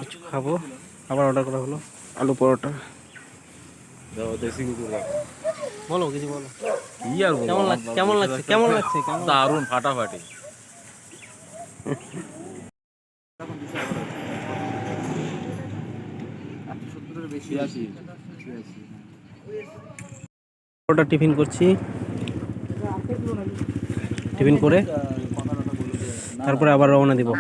কিছু খাবো। আবার অর্ডার করা হলো আলু পরোটা। বলো কিছু বলো। কি আর বলবো, কেমন লাগছে দারুণ ফাটাফাটি। পরোটা টিফিন করছি, টিফিন করে তারপরে আবার রওনা দিব।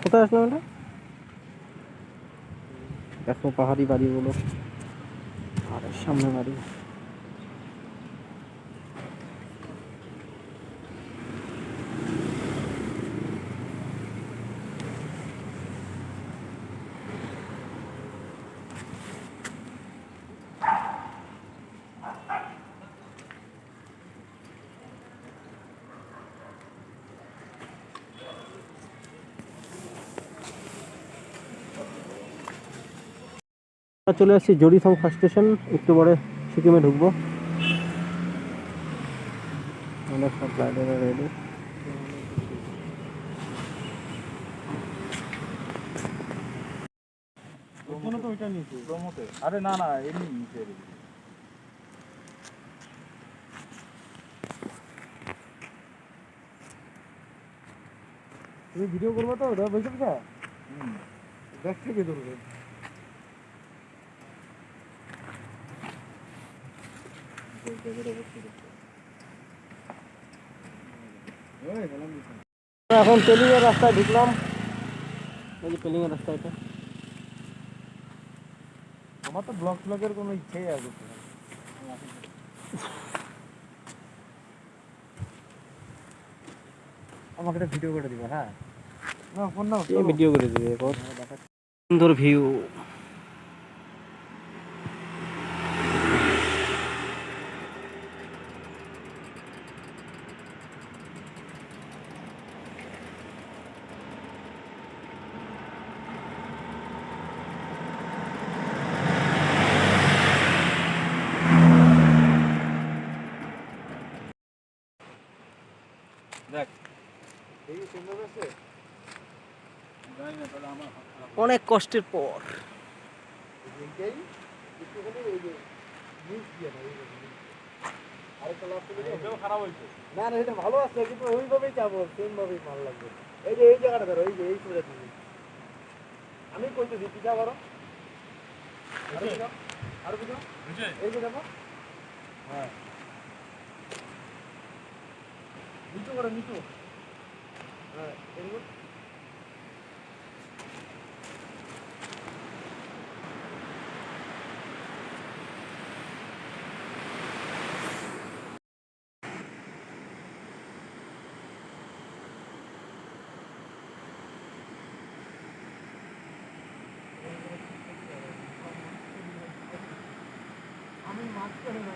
কোথায় আসলাম এটা? দেখো পাহাড়ি বাড়িগুলো আর সামনে বাড়ি। চলে আসছি জরিথং ফার্স্ট স্টেশন, একটু পরে সিকিমে ঢুকবো। অনেক সব রাইডাররা রেডি। আরে না না, এমনি নিচে তুমি ভিডিও করবো তো বৈশাখ ব্যাগ থেকে ধরবে। এখন পেলিং এর রাস্তায় ঢুকলাম। এই যে পেলিং এর রাস্তা এটা। আমার তো ব্লগের কোনো ইচ্ছেই আছে না। আমাকে একটা ভিডিও করে দিবে। হ্যাঁ না ফোন নাও, ভিডিও করে দিবে। সুন্দর ভিউ। অনেক কষ্টের পর না না, এটা ভালো আছে কিন্তু ওইভাবেই যাবো, সেম ভাবেই ভালো লাগবে। এই যে এই জায়গাটা ধরো, এই যে এই সোজা তুমি, আমি কইতেছি পিঠা করো আর কিছু এই যে দেখো। হ্যাঁ নিচু করো, নিচু। হ্যাঁ এরকম। আমি মাছ করে না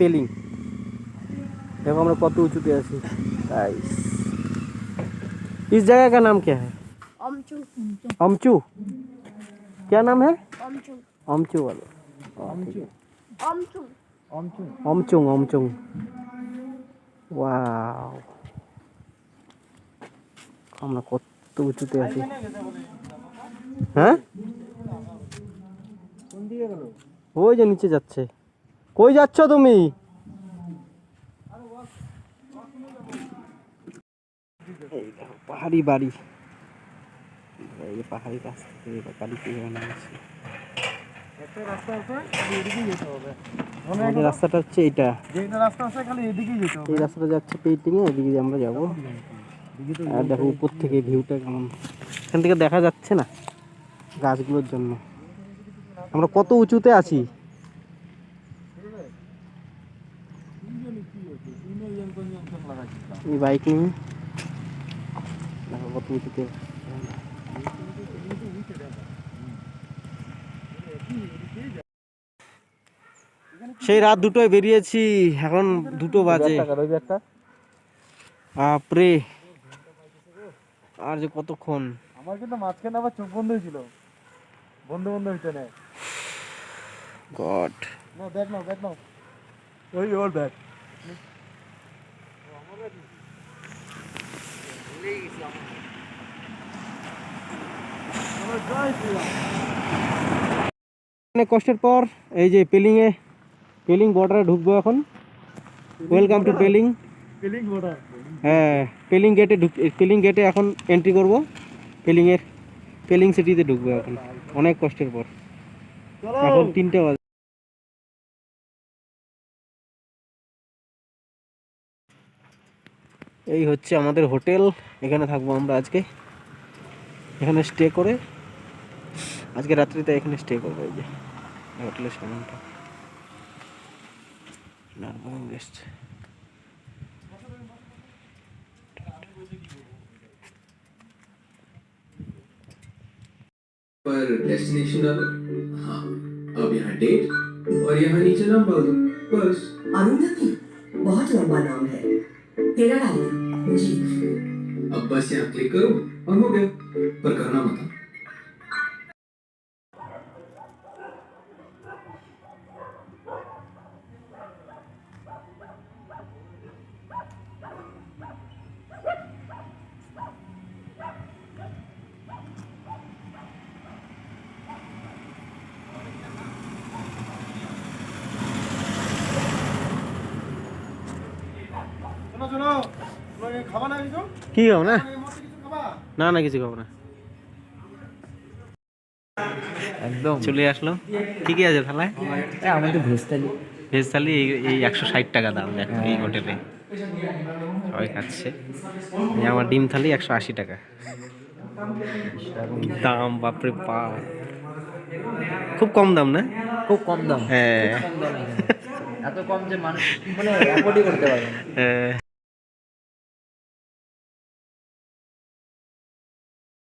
पेलिंग। देखो हम लोग कत ऊंचूते आছি। इस जगह का नाम क्या है? अमचू। अमचू क्या नाम है? अमचू। अमचू वाला अमचू अमचू अमचू अमचू अमचू। वाओ, আমরা কত উঁচুতে আছি। হ্যাঁ ওই যে নিচে যাচ্ছে। কই যাচ্ছ তুমি? এই দেখো পাহাড়ি বাড়ি, এই যে পাহাড়ি রাস্তা থেকে গাড়ি কিভাবে নামছে। একটা রাস্তা আছে, খালি এদিকেই যেতে হবে। আমাদের রাস্তাটা হচ্ছে এইটা, যেটা রাস্তা আছে খালি এদিকেই যেতে হবে। এই রাস্তাটা যাচ্ছে পেইন্টিং এ, এদিকে দিয়ে আমরা যাবো। আর দেখো উপর থেকে ভিউটা কেমন, এখান থেকে দেখা যাচ্ছে না গাছগুলোর জন্য। আমরা কত উঁচুতে আছি। এই বাইক নিয়ে দেখো কত উঁচুতে। সেই রাত 2টোয় বেরিয়েছি, এখন 2টো বাজে। বাপরে, আর যে কতক্ষণ। আমার কিন্তু মাঝখানে আবার চোখ বন্ধ হয়েছিল, বন্ধ হইতে নেই। গড, না ব্যাগ নাও ওই ওর ব্যাগ। অনেক কষ্টের পর এই যে পেলিং বর্ডারে ঢুকবো এখন। Welcome to Pelling. হ্যাঁ, পেলিং গেটে এখন এন্ট্রি করবো। পেলিং সিটিতে ঢুকবো এখন, অনেক কষ্টের পর। এখন 3টে বাজে। এই হচ্ছে আমাদের হোটেল, এখানে থাকবো আমরা আজকে। এখানে স্টে করে আজকে রাত্রিতে এখানে স্টে করবো। এই যে হোটেলের সামনটা গেস্ট। पर डेस्टिनेशन अब हाँ, अब यहाँ डेट और यहाँ नीचे नाम डाल दो बस। अरुंधति बहुत लंबा नाम है, तेरा डाल दे। जी अब बस यहाँ क्लिक करो और हो गया, पर करना मत। শোনো খাবা না কিছু? কি খাবো না? কিছু খাবা? না কিছু খাবো না, একদম চলে আসলো। কি কি আছে থালায়? আমাদের ভেজ থালি এই 160 টাকা দাম এই হোটেলে, সবাই খাচ্ছে। এই আমার ডিম থালি 180 টাকা দাম। বাপরে বাপ, খুব কম দাম না? খুব কম দাম, হ্যাঁ এত কম যে মানুষ মানে অ্যাফোর্ডই করতে পারবে না। হ্যাঁ।